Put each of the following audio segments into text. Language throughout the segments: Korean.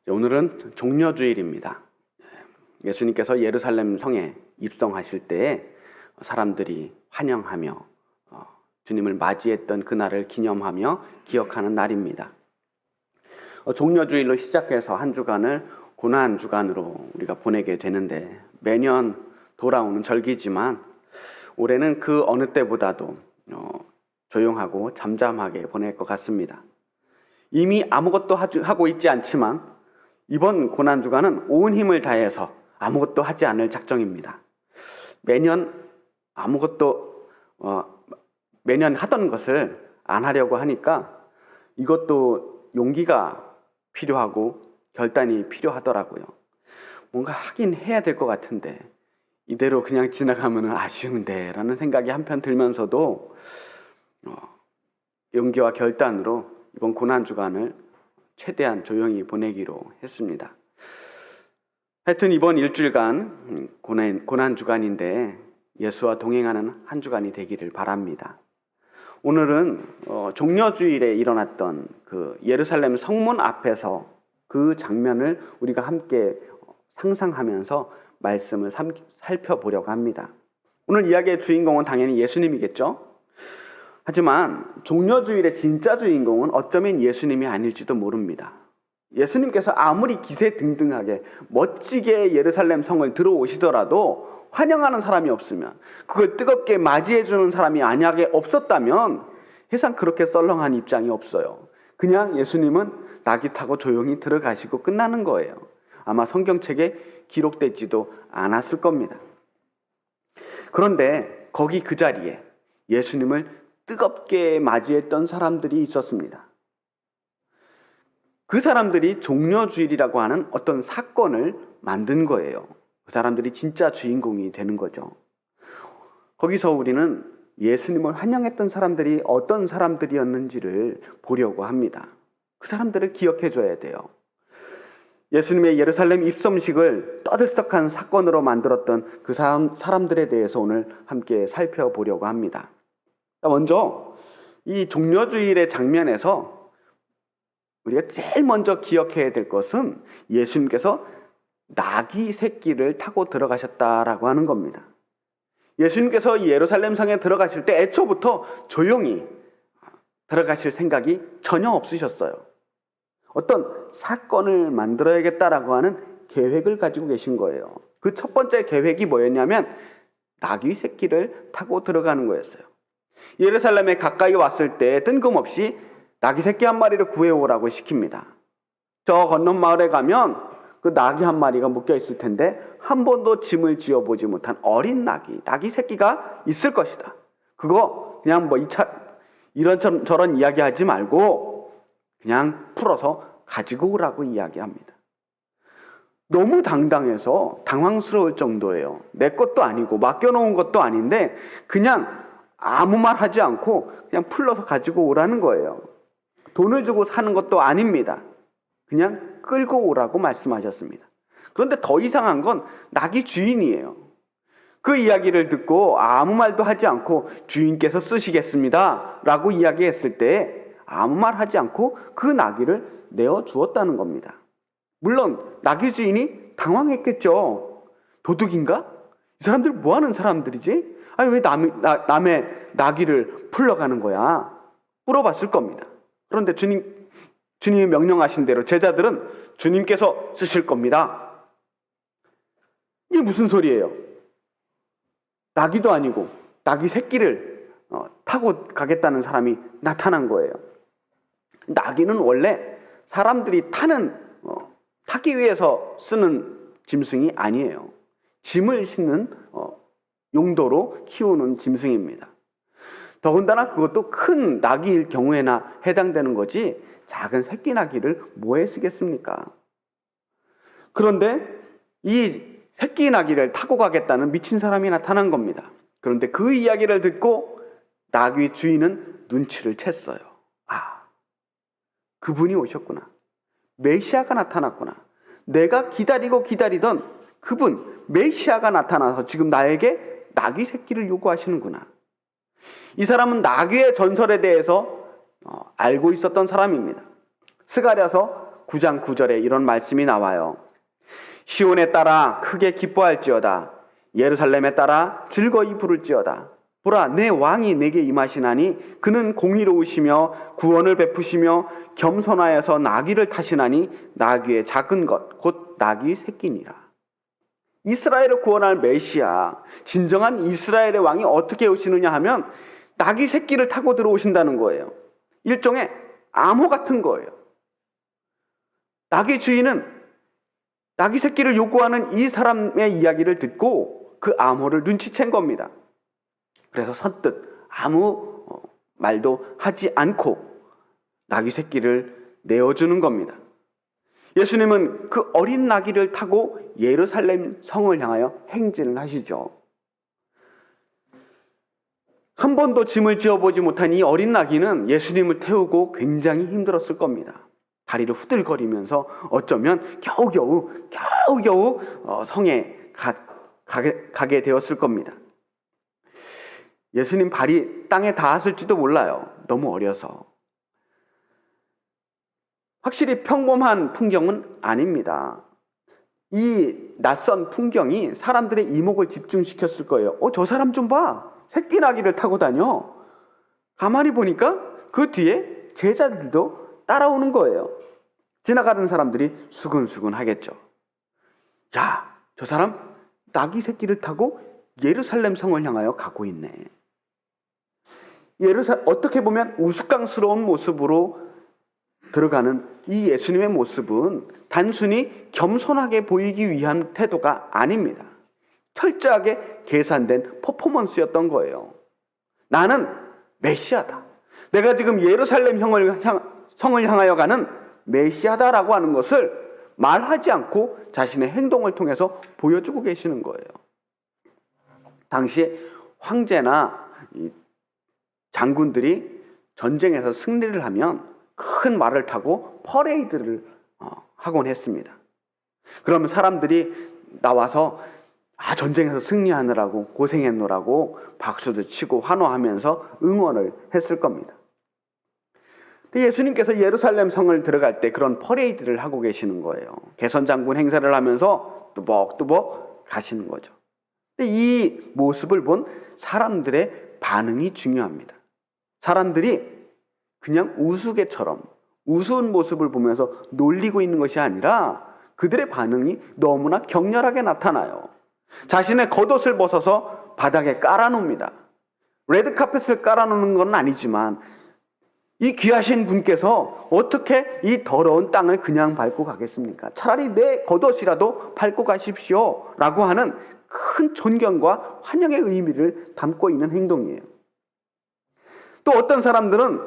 오늘은 종려주일입니다. 예수님께서 예루살렘 성에 입성하실 때에 사람들이 환영하며 주님을 맞이했던 그날을 기념하며 기억하는 날입니다. 종려주일로 시작해서 한 주간을 고난주간으로 우리가 보내게 되는데, 매년 돌아오는 절기지만 올해는 그 어느 때보다도 조용하고 잠잠하게 보낼 것 같습니다. 이미 아무것도 하고 있지 않지만 이번 고난주간은 온 힘을 다해서 아무것도 하지 않을 작정입니다. 매년 매년 하던 것을 안 하려고 하니까 이것도 용기가 필요하고 결단이 필요하더라고요. 뭔가 하긴 해야 될 것 같은데 이대로 그냥 지나가면 아쉬운데 라는 생각이 한편 들면서도 용기와 결단으로 이번 고난주간을 최대한 조용히 보내기로 했습니다. 하여튼 이번 일주일간 고난주간인데 예수와 동행하는 한 주간이 되기를 바랍니다. 오늘은 종려주일에 일어났던 그 예루살렘 성문 앞에서 그 장면을 우리가 함께 상상하면서 말씀을 살펴보려고 합니다. 오늘 이야기의 주인공은 당연히 예수님이겠죠? 하지만 종려주일의 진짜 주인공은 어쩌면 예수님이 아닐지도 모릅니다. 예수님께서 아무리 기세등등하게 멋지게 예루살렘 성을 들어오시더라도 환영하는 사람이 없으면, 그걸 뜨겁게 맞이해주는 사람이 만약에 없었다면 세상 그렇게 썰렁한 입장이 없어요. 그냥 예수님은 낙이 타고 조용히 들어가시고 끝나는 거예요. 아마 성경책에 기록되지도 않았을 겁니다. 그런데 거기 그 자리에 예수님을 뜨겁게 맞이했던 사람들이 있었습니다. 그 사람들이 종려주일이라고 하는 어떤 사건을 만든 거예요. 그 사람들이 진짜 주인공이 되는 거죠. 거기서 우리는 예수님을 환영했던 사람들이 어떤 사람들이었는지를 보려고 합니다. 그 사람들을 기억해 줘야 돼요. 예수님의 예루살렘 입성식을 떠들썩한 사건으로 만들었던 그 사람들에 대해서 오늘 함께 살펴보려고 합니다. 먼저 이 종려주일의 장면에서 우리가 제일 먼저 기억해야 될 것은 예수님께서 나귀 새끼를 타고 들어가셨다라고 하는 겁니다. 예수님께서 예루살렘 성에 들어가실 때 애초부터 조용히 들어가실 생각이 전혀 없으셨어요. 어떤 사건을 만들어야겠다라고 하는 계획을 가지고 계신 거예요. 그 첫 번째 계획이 뭐였냐면 나귀 새끼를 타고 들어가는 거였어요. 예루살렘에 가까이 왔을 때 뜬금없이 나귀 새끼 한 마리를 구해오라고 시킵니다. 저 건넌 마을에 가면 그 나귀 한 마리가 묶여 있을 텐데 한 번도 짐을 지어보지 못한 어린 나귀 새끼가 있을 것이다. 그거 그냥 이런저런 이야기하지 말고 그냥 풀어서 가지고 오라고 이야기합니다. 너무 당당해서 당황스러울 정도예요. 내 것도 아니고 맡겨놓은 것도 아닌데 그냥 아무 말 하지 않고 그냥 풀러서 가지고 오라는 거예요. 돈을 주고 사는 것도 아닙니다. 그냥 끌고 오라고 말씀하셨습니다. 그런데 더 이상한 건 나귀 주인이에요. 그 이야기를 듣고 아무 말도 하지 않고 주인께서 쓰시겠습니다 라고 이야기했을 때 아무 말 하지 않고 그 나귀를 내어주었다는 겁니다. 물론 나귀 주인이 당황했겠죠. 도둑인가? 이 사람들 뭐 하는 사람들이지? 아니 왜 남의 나귀를 풀러가는 거야? 물어봤을 겁니다. 그런데 주님이 명령하신 대로 제자들은 주님께서 쓰실 겁니다. 이게 무슨 소리예요? 나귀도 아니고 나귀 새끼를 타고 가겠다는 사람이 나타난 거예요. 나귀는 원래 사람들이 타기 위해서 쓰는 짐승이 아니에요. 짐을 싣는 용도로 키우는 짐승입니다. 더군다나 그것도 큰 나귀일 경우에나 해당되는 거지 작은 새끼 나귀를 뭐에 쓰겠습니까? 그런데 이 새끼 나귀를 타고 가겠다는 미친 사람이 나타난 겁니다. 그런데 그 이야기를 듣고 나귀 주인은 눈치를 챘어요. 그분이 오셨구나. 메시아가 나타났구나. 내가 기다리던 그분 메시아가 나타나서 지금 나에게 나귀 새끼를 요구하시는구나. 이 사람은 나귀의 전설에 대해서 알고 있었던 사람입니다. 스가랴서 9장 9절에 이런 말씀이 나와요. 시온에 따라 크게 기뻐할지어다. 예루살렘에 따라 즐거이 부를지어다. 보라, 내 왕이 내게 임하시나니 그는 공의로우시며 구원을 베푸시며 겸손하여서 나귀를 타시나니 나귀의 작은 것 곧 나귀 새끼니라. 이스라엘을 구원할 메시아, 진정한 이스라엘의 왕이 어떻게 오시느냐 하면 나귀 새끼를 타고 들어오신다는 거예요. 일종의 암호 같은 거예요. 나귀 주인은 나귀 새끼를 요구하는 이 사람의 이야기를 듣고 그 암호를 눈치챈 겁니다. 그래서 선뜻 아무 말도 하지 않고 나귀 새끼를 내어주는 겁니다. 예수님은 그 어린 나귀를 타고 예루살렘 성을 향하여 행진을 하시죠. 한 번도 짐을 지어보지 못한 이 어린 나귀는 예수님을 태우고 굉장히 힘들었을 겁니다. 다리를 후들거리면서 어쩌면 겨우겨우 성에 가게 되었을 겁니다. 예수님 발이 땅에 닿았을지도 몰라요. 너무 어려서. 확실히 평범한 풍경은 아닙니다. 이 낯선 풍경이 사람들의 이목을 집중시켰을 거예요. 저 사람 좀 봐. 새끼 나귀를 타고 다녀. 가만히 보니까 그 뒤에 제자들도 따라오는 거예요. 지나가는 사람들이 수근수근 하겠죠. 야, 저 사람 나귀 새끼를 타고 예루살렘 성을 향하여 가고 있네. 어떻게 보면 우스꽝스러운 모습으로 들어가는 이 예수님의 모습은 단순히 겸손하게 보이기 위한 태도가 아닙니다. 철저하게 계산된 퍼포먼스였던 거예요. 나는 메시아다. 내가 지금 예루살렘 성을 향하여 가는 메시아다라고 하는 것을 말하지 않고 자신의 행동을 통해서 보여주고 계시는 거예요. 당시에 황제나 장군들이 전쟁에서 승리를 하면 큰 말을 타고 퍼레이드를 하곤 했습니다. 그러면 사람들이 나와서 전쟁에서 승리하느라고 고생했노라고 박수도 치고 환호하면서 응원을 했을 겁니다. 예수님께서 예루살렘 성을 들어갈 때 그런 퍼레이드를 하고 계시는 거예요. 개선장군 행사를 하면서 뚜벅뚜벅 가시는 거죠. 이 모습을 본 사람들의 반응이 중요합니다. 사람들이 그냥 우스개처럼 우스운 모습을 보면서 놀리고 있는 것이 아니라 그들의 반응이 너무나 격렬하게 나타나요. 자신의 겉옷을 벗어서 바닥에 깔아놓습니다. 레드카펫을 깔아놓는 건 아니지만 이 귀하신 분께서 어떻게 이 더러운 땅을 그냥 밟고 가겠습니까? 차라리 내 겉옷이라도 밟고 가십시오 라고 하는 큰 존경과 환영의 의미를 담고 있는 행동이에요. 또 어떤 사람들은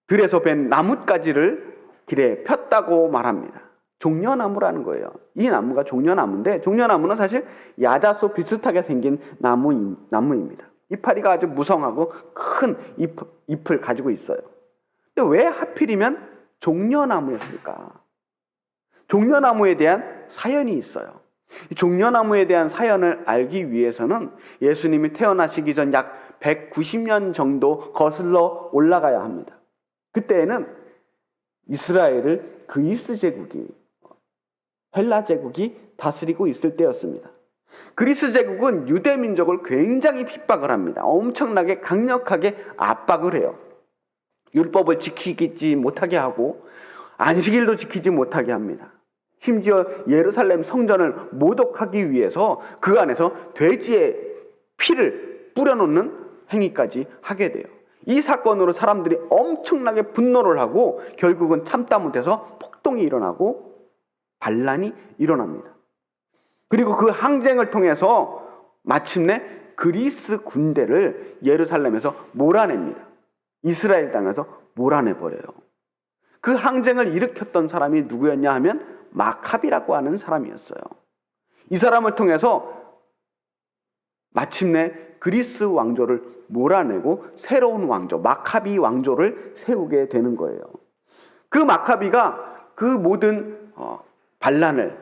들에서 벤 나뭇가지를 길에 폈다고 말합니다. 종려나무라는 거예요. 이 나무가 종려나무인데 종려나무는 사실 야자수 비슷하게 생긴 나무입니다. 이파리가 아주 무성하고 큰 잎을 가지고 있어요. 근데 왜 하필이면 종려나무였을까? 종려나무에 대한 사연이 있어요. 이 종려나무에 대한 사연을 알기 위해서는 예수님이 태어나시기 전 약 190년 정도 거슬러 올라가야 합니다. 그때에는 이스라엘을 그리스 제국이, 헬라 제국이 다스리고 있을 때였습니다. 그리스 제국은 유대 민족을 굉장히 핍박을 합니다. 엄청나게 강력하게 압박을 해요. 율법을 지키지 못하게 하고 안식일도 지키지 못하게 합니다. 심지어 예루살렘 성전을 모독하기 위해서 그 안에서 돼지의 피를 뿌려놓는 행위까지 하게 돼요. 이 사건으로 사람들이 엄청나게 분노를 하고 결국은 참다 못해서 폭동이 일어나고 반란이 일어납니다. 그리고 그 항쟁을 통해서 마침내 그리스 군대를 예루살렘에서 몰아냅니다. 이스라엘 땅에서 몰아내버려요. 그 항쟁을 일으켰던 사람이 누구였냐 하면 마카비라고 하는 사람이었어요. 이 사람을 통해서 마침내 그리스 왕조를 몰아내고 새로운 왕조, 마카비 왕조를 세우게 되는 거예요. 그 마카비가 그 모든 반란을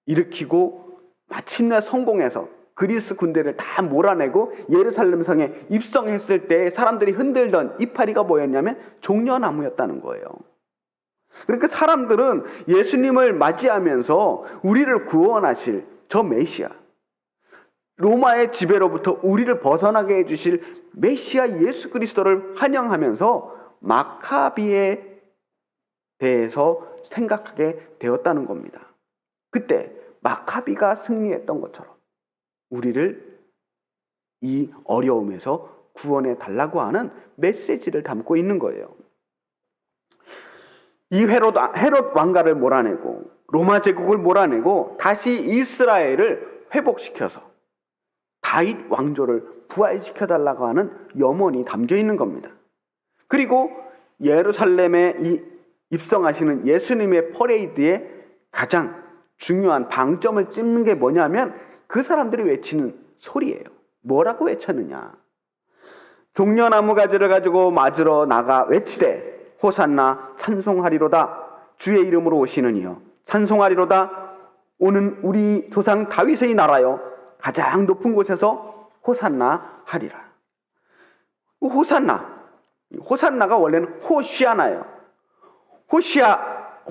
일으키고 마침내 성공해서 그리스 군대를 다 몰아내고 예루살렘 성에 입성했을 때 사람들이 흔들던 이파리가 뭐였냐면 종려나무였다는 거예요. 그러니까 사람들은 예수님을 맞이하면서 우리를 구원하실 저 메시아, 로마의 지배로부터 우리를 벗어나게 해주실 메시아 예수 그리스도를 환영하면서 마카비에 대해서 생각하게 되었다는 겁니다. 그때 마카비가 승리했던 것처럼 우리를 이 어려움에서 구원해 달라고 하는 메시지를 담고 있는 거예요. 이 헤롯 왕가를 몰아내고 로마 제국을 몰아내고 다시 이스라엘을 회복시켜서 다윗 왕조를 부활시켜 달라고 하는 염원이 담겨 있는 겁니다. 그리고 예루살렘에 입성하시는 예수님의 퍼레이드의 가장 중요한 방점을 찍는 게 뭐냐면 그 사람들이 외치는 소리예요. 뭐라고 외쳤느냐? 종려나무 가지를 가지고 맞으러 나가 외치되 호산나 찬송하리로다. 주의 이름으로 오시는 이여 찬송하리로다. 오는 우리 조상 다윗의 나라여 가장 높은 곳에서 호산나 하리라. 호산나가 원래는 호시아나예요.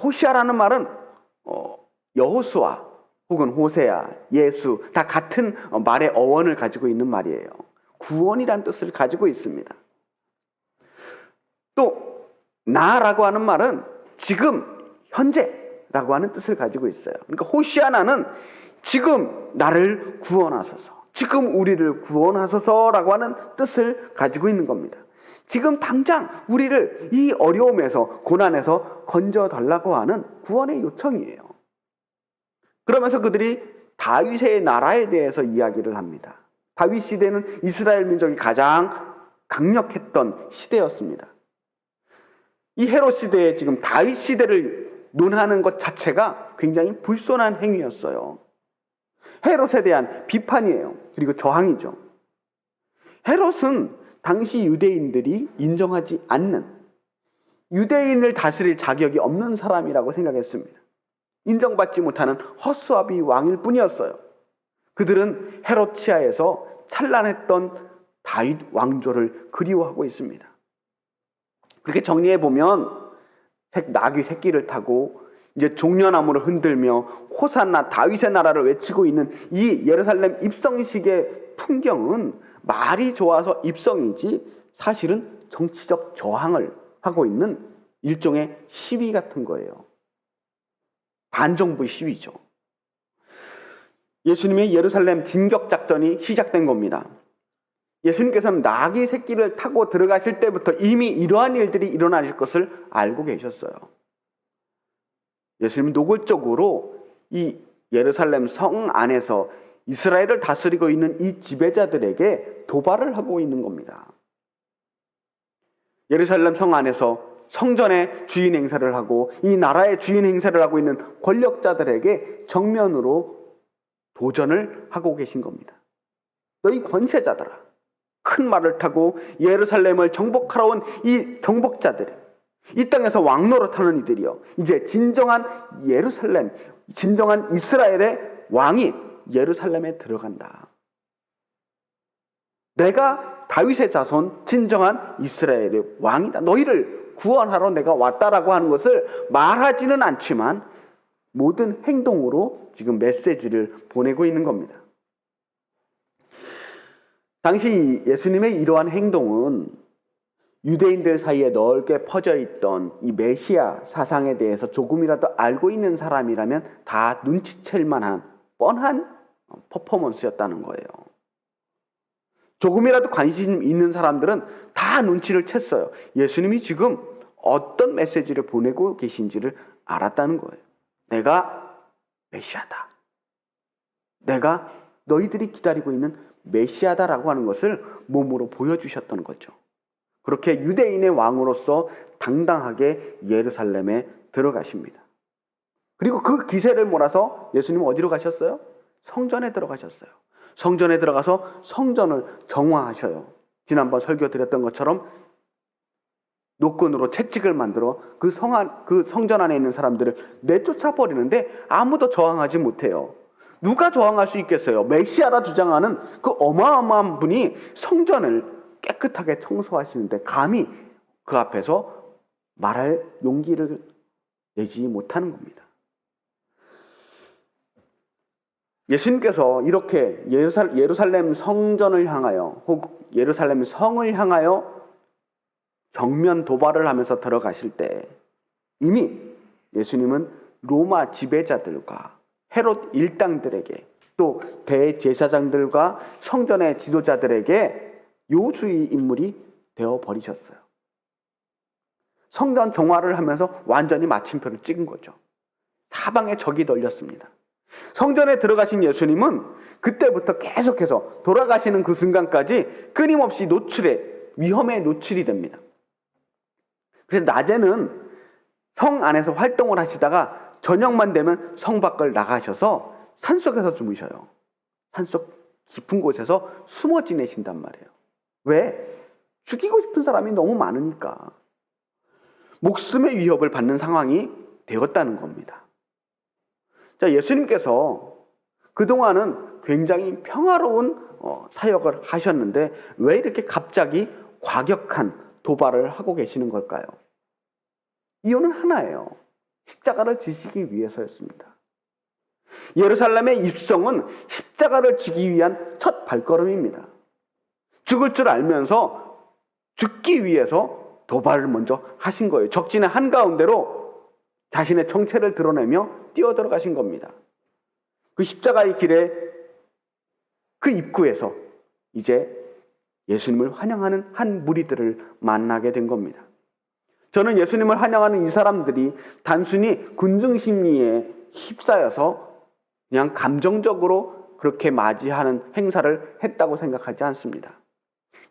호시아라는 말은 여호수아 혹은 호세아, 예수 다 같은 말의 어원을 가지고 있는 말이에요. 구원이란 뜻을 가지고 있습니다. 또 나라고 하는 말은 지금, 현재라고 하는 뜻을 가지고 있어요. 그러니까 호시아나는 지금 나를 구원하소서, 지금 우리를 구원하소서라고 하는 뜻을 가지고 있는 겁니다. 지금 당장 우리를 이 어려움에서, 고난에서 건져달라고 하는 구원의 요청이에요. 그러면서 그들이 다윗의 나라에 대해서 이야기를 합니다. 다윗 시대는 이스라엘 민족이 가장 강력했던 시대였습니다. 이 헤롯 시대에 지금 다윗 시대를 논하는 것 자체가 굉장히 불손한 행위였어요. 헤롯에 대한 비판이에요. 그리고 저항이죠. 헤롯은 당시 유대인들이 인정하지 않는, 유대인을 다스릴 자격이 없는 사람이라고 생각했습니다. 인정받지 못하는 허수아비 왕일 뿐이었어요. 그들은 헤롯 치하에서 찬란했던 다윗 왕조를 그리워하고 있습니다. 그렇게 정리해 보면 나귀 새끼를 타고 이제 종려나무를 흔들며 호산나 다윗의 나라를 외치고 있는 이 예루살렘 입성식의 풍경은 말이 좋아서 입성이지 사실은 정치적 저항을 하고 있는 일종의 시위 같은 거예요. 반정부 시위죠. 예수님의 예루살렘 진격 작전이 시작된 겁니다. 예수님께서는 나귀 새끼를 타고 들어가실 때부터 이미 이러한 일들이 일어나실 것을 알고 계셨어요. 예수님은 노골적으로 이 예루살렘 성 안에서 이스라엘을 다스리고 있는 이 지배자들에게 도발을 하고 있는 겁니다. 예루살렘 성 안에서 성전의 주인 행세를 하고 이 나라의 주인 행세를 하고 있는 권력자들에게 정면으로 도전을 하고 계신 겁니다. 너희 권세자들아, 큰 말을 타고 예루살렘을 정복하러 온 이 정복자들, 이 땅에서 왕노릇하는 이들이요, 이제 진정한 예루살렘, 진정한 이스라엘의 왕이 예루살렘에 들어간다. 내가 다윗의 자손, 진정한 이스라엘의 왕이다. 너희를 구원하러 내가 왔다라고 하는 것을 말하지는 않지만 모든 행동으로 지금 메시지를 보내고 있는 겁니다. 당시 예수님의 이러한 행동은 유대인들 사이에 넓게 퍼져 있던 이 메시아 사상에 대해서 조금이라도 알고 있는 사람이라면 다 눈치챌 만한 뻔한 퍼포먼스였다는 거예요. 조금이라도 관심 있는 사람들은 다 눈치를 챘어요. 예수님이 지금 어떤 메시지를 보내고 계신지를 알았다는 거예요. 내가 메시아다. 내가 너희들이 기다리고 있는 메시아다라고 하는 것을 몸으로 보여주셨던 거죠. 그렇게 유대인의 왕으로서 당당하게 예루살렘에 들어가십니다. 그리고 그 기세를 몰아서 예수님은 어디로 가셨어요? 성전에 들어가셨어요. 성전에 들어가서 성전을 정화하셔요. 지난번 설교 드렸던 것처럼 노끈으로 채찍을 만들어 그 성전 안에 있는 사람들을 내쫓아 버리는데 아무도 저항하지 못해요. 누가 저항할 수 있겠어요? 메시아라 주장하는 그 어마어마한 분이 성전을 깨끗하게 청소하시는데 감히 그 앞에서 말할 용기를 내지 못하는 겁니다. 예수님께서 이렇게 예루살렘 성전을 향하여 혹 예루살렘 성을 향하여 정면 도발을 하면서 들어가실 때 이미 예수님은 로마 지배자들과 헤롯 일당들에게 또 대제사장들과 성전의 지도자들에게 요주의 인물이 되어버리셨어요. 성전 정화를 하면서 완전히 마침표를 찍은 거죠. 사방에 적이 널렸습니다. 성전에 들어가신 예수님은 그때부터 계속해서 돌아가시는 그 순간까지 끊임없이 위험에 노출이 됩니다. 그래서 낮에는 성 안에서 활동을 하시다가 저녁만 되면 성 밖을 나가셔서 산속에서 주무셔요. 산속 깊은 곳에서 숨어 지내신단 말이에요. 왜? 죽이고 싶은 사람이 너무 많으니까. 목숨의 위협을 받는 상황이 되었다는 겁니다. 자, 예수님께서 그동안은 굉장히 평화로운 사역을 하셨는데 왜 이렇게 갑자기 과격한 도발을 하고 계시는 걸까요? 이유는 하나예요. 십자가를 지시기 위해서였습니다. 예루살렘의 입성은 십자가를 지기 위한 첫 발걸음입니다. 죽을 줄 알면서 죽기 위해서 도발을 먼저 하신 거예요. 적진의 한가운데로 자신의 정체를 드러내며 뛰어들어가신 겁니다. 그 십자가의 길에 그 입구에서 이제 예수님을 환영하는 한 무리들을 만나게 된 겁니다. 저는 예수님을 환영하는 이 사람들이 단순히 군중심리에 휩싸여서 그냥 감정적으로 그렇게 맞이하는 행사를 했다고 생각하지 않습니다.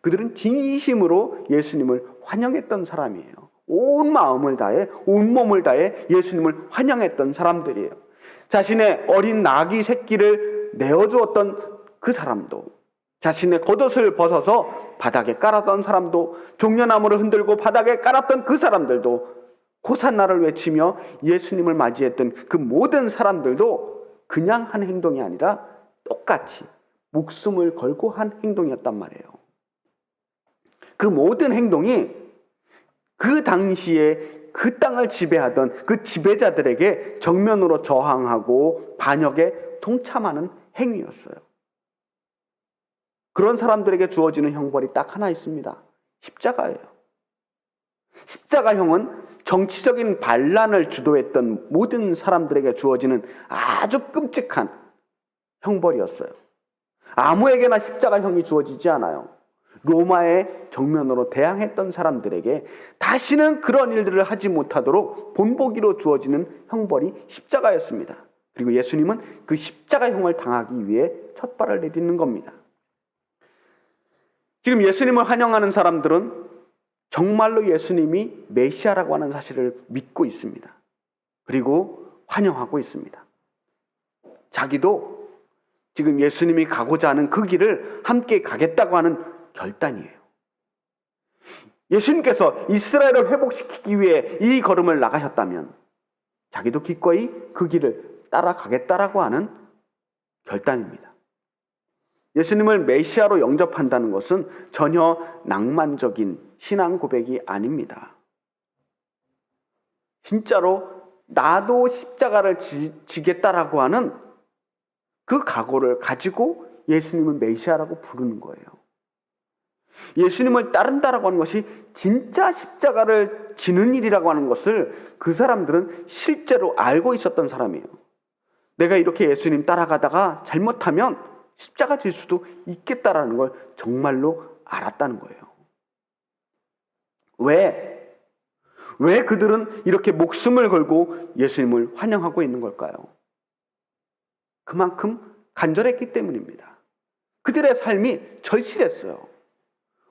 그들은 진심으로 예수님을 환영했던 사람이에요. 온 마음을 다해, 온 몸을 다해 예수님을 환영했던 사람들이에요. 자신의 어린 나귀 새끼를 내어주었던 그 사람도, 자신의 겉옷을 벗어서 바닥에 깔았던 사람도, 종려나무를 흔들고 바닥에 깔았던 그 사람들도, 호산나를 외치며 예수님을 맞이했던 그 모든 사람들도 그냥 한 행동이 아니라 똑같이 목숨을 걸고 한 행동이었단 말이에요. 그 모든 행동이 그 당시에 그 땅을 지배하던 그 지배자들에게 정면으로 저항하고 반역에 동참하는 행위였어요. 그런 사람들에게 주어지는 형벌이 딱 하나 있습니다. 십자가예요. 십자가형은 정치적인 반란을 주도했던 모든 사람들에게 주어지는 아주 끔찍한 형벌이었어요. 아무에게나 십자가형이 주어지지 않아요. 로마의 정면으로 대항했던 사람들에게 다시는 그런 일들을 하지 못하도록 본보기로 주어지는 형벌이 십자가였습니다. 그리고 예수님은 그 십자가형을 당하기 위해 첫 발을 내딛는 겁니다. 지금 예수님을 환영하는 사람들은 정말로 예수님이 메시아라고 하는 사실을 믿고 있습니다. 그리고 환영하고 있습니다. 자기도 지금 예수님이 가고자 하는 그 길을 함께 가겠다고 하는 결단이에요. 예수님께서 이스라엘을 회복시키기 위해 이 걸음을 나가셨다면 자기도 기꺼이 그 길을 따라가겠다라고 하는 결단입니다. 예수님을 메시아로 영접한다는 것은 전혀 낭만적인 신앙 고백이 아닙니다. 진짜로 나도 십자가를 지겠다라고 하는 그 각오를 가지고 예수님을 메시아라고 부르는 거예요. 예수님을 따른다라고 하는 것이 진짜 십자가를 지는 일이라고 하는 것을 그 사람들은 실제로 알고 있었던 사람이에요. 내가 이렇게 예수님 따라가다가 잘못하면 십자가 질 수도 있겠다라는 걸 정말로 알았다는 거예요. 왜 그들은 이렇게 목숨을 걸고 예수님을 환영하고 있는 걸까요? 그만큼 간절했기 때문입니다. 그들의 삶이 절실했어요.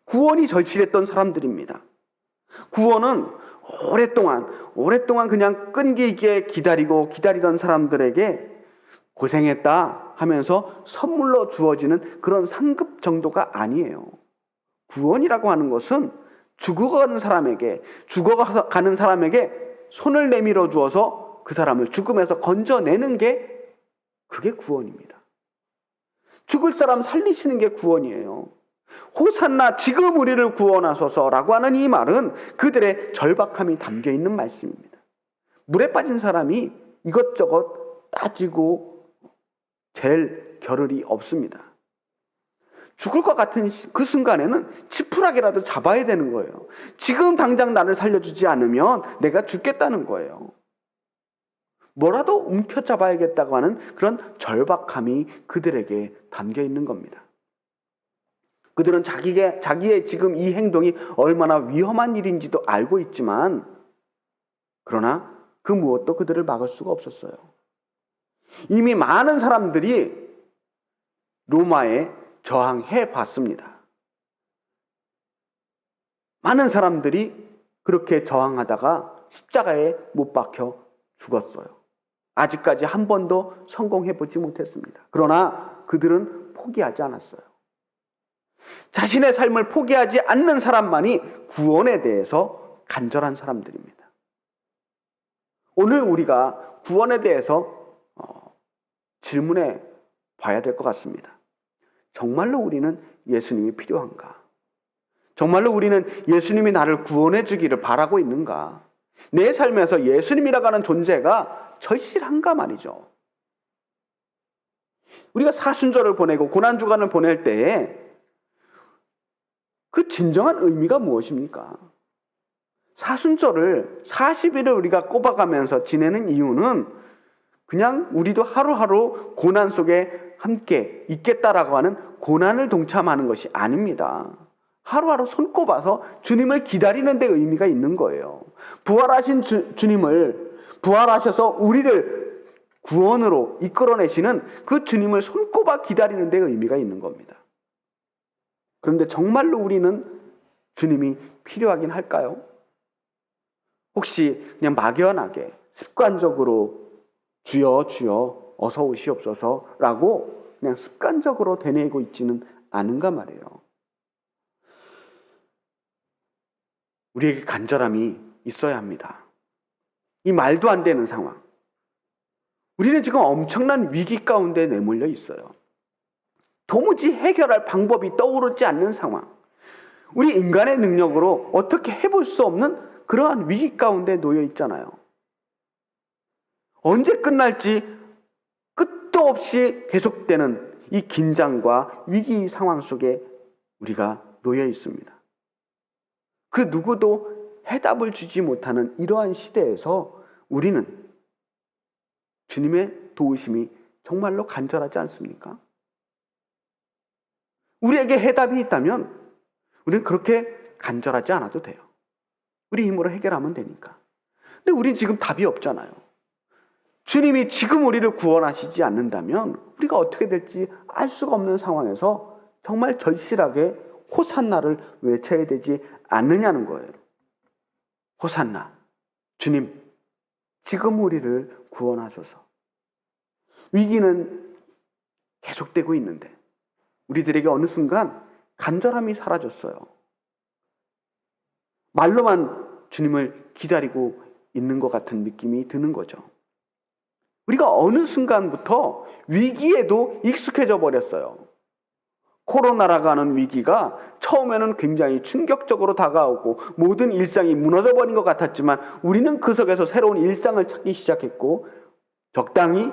구원이 절실했던 사람들입니다. 구원은 오랫동안 그냥 끈기 있게 기다리던 사람들에게 고생했다 하면서 선물로 주어지는 그런 상급 정도가 아니에요. 구원이라고 하는 것은 죽어가는 사람에게 손을 내밀어 주어서 그 사람을 죽음에서 건져내는 게 그게 구원입니다. 죽을 사람 살리시는 게 구원이에요. 호산나 지금 우리를 구원하소서라고 하는 이 말은 그들의 절박함이 담겨 있는 말씀입니다. 물에 빠진 사람이 이것저것 따지고 잴 겨를이 없습니다. 죽을 것 같은 그 순간에는 지푸라기라도 잡아야 되는 거예요. 지금 당장 나를 살려주지 않으면 내가 죽겠다는 거예요. 뭐라도 움켜잡아야겠다고 하는 그런 절박함이 그들에게 담겨 있는 겁니다. 그들은 자기의 지금 이 행동이 얼마나 위험한 일인지도 알고 있지만, 그러나 그 무엇도 그들을 막을 수가 없었어요. 이미 많은 사람들이 로마에 저항해 봤습니다. 많은 사람들이 그렇게 저항하다가 십자가에 못 박혀 죽었어요. 아직까지 한 번도 성공해 보지 못했습니다. 그러나 그들은 포기하지 않았어요. 자신의 삶을 포기하지 않는 사람만이 구원에 대해서 간절한 사람들입니다. 오늘 우리가 구원에 대해서 질문해 봐야 될 것 같습니다. 정말로 우리는 예수님이 필요한가? 정말로 우리는 예수님이 나를 구원해 주기를 바라고 있는가? 내 삶에서 예수님이라고 하는 존재가 절실한가 말이죠. 우리가 사순절을 보내고 고난주간을 보낼 때에 그 진정한 의미가 무엇입니까? 사순절을 40일을 우리가 꼽아가면서 지내는 이유는 그냥 우리도 하루하루 고난 속에 함께 있겠다라고 하는 고난을 동참하는 것이 아닙니다. 하루하루 손꼽아서 주님을 기다리는 데 의미가 있는 거예요. 부활하신 주님을, 부활하셔서 우리를 구원으로 이끌어내시는 그 주님을 손꼽아 기다리는 데 의미가 있는 겁니다. 그런데 정말로 우리는 주님이 필요하긴 할까요? 혹시 그냥 막연하게 습관적으로 주여 주여 어서 오시옵소서라고 그냥 습관적으로 되뇌이고 있지는 않은가 말이에요. 우리에게 간절함이 있어야 합니다. 이 말도 안 되는 상황. 우리는 지금 엄청난 위기 가운데 내몰려 있어요. 도무지 해결할 방법이 떠오르지 않는 상황. 우리 인간의 능력으로 어떻게 해볼 수 없는 그러한 위기 가운데 놓여 있잖아요. 언제 끝날지 끝도 없이 계속되는 이 긴장과 위기 상황 속에 우리가 놓여 있습니다. 그 누구도 해답을 주지 못하는 이러한 시대에서 우리는 주님의 도우심이 정말로 간절하지 않습니까? 우리에게 해답이 있다면 우리는 그렇게 간절하지 않아도 돼요. 우리 힘으로 해결하면 되니까. 근데 우린 지금 답이 없잖아요. 주님이 지금 우리를 구원하시지 않는다면 우리가 어떻게 될지 알 수가 없는 상황에서 정말 절실하게 호산나를 외쳐야 되지 않느냐는 거예요. 호산나, 주님, 지금 우리를 구원하소서. 위기는 계속되고 있는데 우리들에게 어느 순간 간절함이 사라졌어요. 말로만 주님을 기다리고 있는 것 같은 느낌이 드는 거죠. 우리가 어느 순간부터 위기에도 익숙해져 버렸어요. 코로나라고 하는 위기가 처음에는 굉장히 충격적으로 다가오고 모든 일상이 무너져 버린 것 같았지만 우리는 그 속에서 새로운 일상을 찾기 시작했고 적당히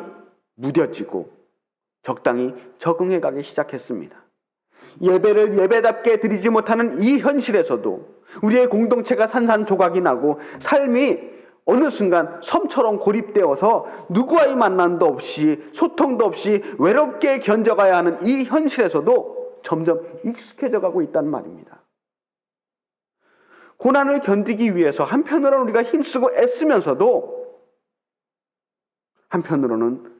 무뎌지고 적당히 적응해 가기 시작했습니다. 예배를 예배답게 드리지 못하는 이 현실에서도 우리의 공동체가 산산조각이 나고 삶이 어느 순간 섬처럼 고립되어서 누구와의 만남도 없이 소통도 없이 외롭게 견뎌가야 하는 이 현실에서도 점점 익숙해져 가고 있다는 말입니다. 고난을 견디기 위해서 한편으로는 우리가 힘쓰고 애쓰면서도 한편으로는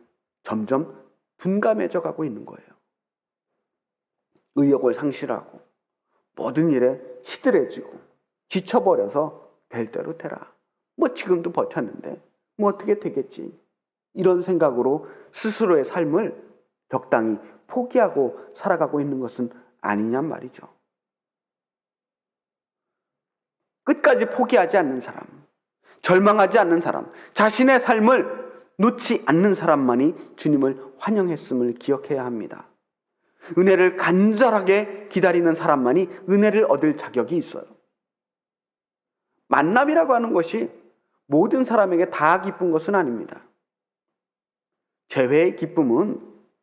점점 둔감해져 가고 있는 거예요. 의욕을 상실하고 모든 일에 시들해지고 지쳐버려서 될 대로 되라. 뭐 지금도 버텼는데 뭐 어떻게 되겠지. 이런 생각으로 스스로의 삶을 적당히 포기하고 살아가고 있는 것은 아니냔 말이죠. 끝까지 포기하지 않는 사람, 절망하지 않는 사람, 자신의 삶을 놓지 않는 사람만이 주님을 환영했음을 기억해야 합니다. 은혜를 간절하게 기다리는 사람만이 은혜를 얻을 자격이 있어요. 만남이라고 하는 것이 모든 사람에게 다 기쁜 것은 아닙니다. 재회의 기쁨은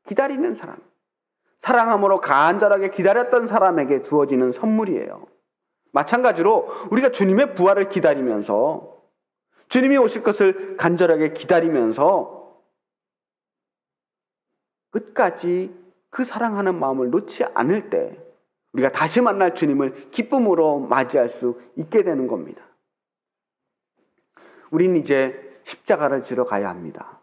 기다리는 사람, 사랑함으로 간절하게 기다렸던 사람에게 주어지는 선물이에요. 마찬가지로 우리가 주님의 부활을 기다리면서, 주님이 오실 것을 간절하게 기다리면서 끝까지 그 사랑하는 마음을 놓지 않을 때 우리가 다시 만날 주님을 기쁨으로 맞이할 수 있게 되는 겁니다. 우린 이제 십자가를 지러 가야 합니다.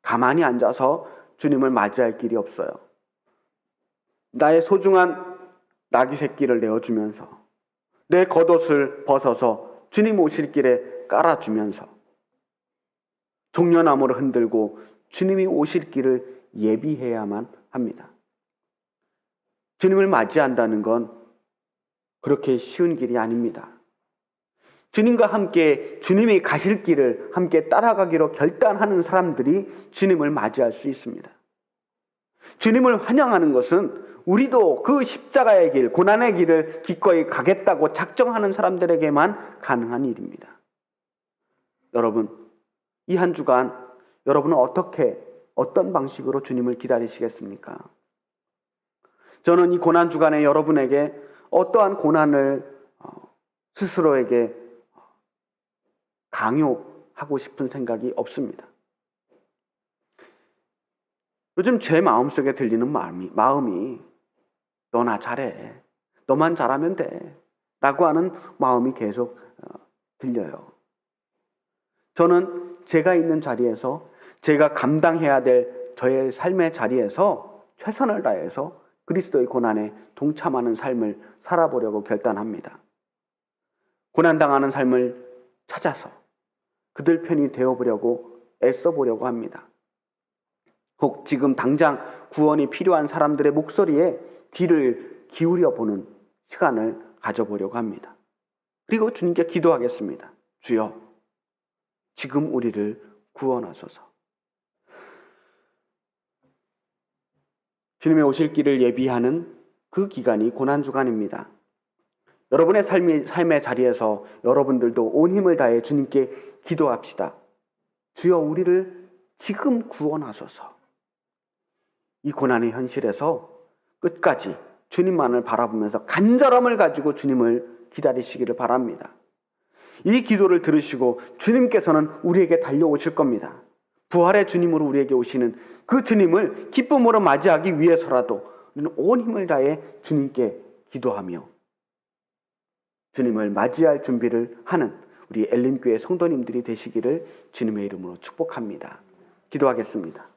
가만히 앉아서 주님을 맞이할 길이 없어요. 나의 소중한 나귀 새끼를 내어주면서, 내 겉옷을 벗어서 주님 오실 길에 깔아주면서, 종려나무를 흔들고 주님이 오실 길을 예비해야만 합니다. 주님을 맞이한다는 건 그렇게 쉬운 길이 아닙니다. 주님과 함께 주님이 가실 길을 함께 따라가기로 결단하는 사람들이 주님을 맞이할 수 있습니다. 주님을 환영하는 것은 우리도 그 십자가의 길, 고난의 길을 기꺼이 가겠다고 작정하는 사람들에게만 가능한 일입니다. 여러분, 이 한 주간 여러분은 어떤 방식으로 주님을 기다리시겠습니까? 저는 이 고난 주간에 여러분에게 어떠한 고난을 스스로에게 강요하고 싶은 생각이 없습니다. 요즘 제 마음속에 들리는 마음이 너나 잘해, 너만 잘하면 돼 라고 하는 마음이 계속 들려요. 저는 제가 있는 자리에서, 제가 감당해야 될 저의 삶의 자리에서 최선을 다해서 그리스도의 고난에 동참하는 삶을 살아보려고 결단합니다. 고난당하는 삶을 찾아서 그들 편이 되어보려고 애써보려고 합니다. 혹 지금 당장 구원이 필요한 사람들의 목소리에 귀를 기울여 보는 시간을 가져보려고 합니다. 그리고 주님께 기도하겠습니다. 주여, 지금 우리를 구원하소서. 주님의 오실 길을 예비하는 그 기간이 고난주간입니다. 여러분의 삶의 자리에서 여러분들도 온 힘을 다해 주님께 기도합시다. 주여, 우리를 지금 구원하소서. 이 고난의 현실에서 끝까지 주님만을 바라보면서 간절함을 가지고 주님을 기다리시기를 바랍니다. 이 기도를 들으시고 주님께서는 우리에게 달려오실 겁니다. 부활의 주님으로 우리에게 오시는 그 주님을 기쁨으로 맞이하기 위해서라도 우리는 온 힘을 다해 주님께 기도하며 주님을 맞이할 준비를 하는 우리 엘림교회 성도님들이 되시기를 주님의 이름으로 축복합니다. 기도하겠습니다.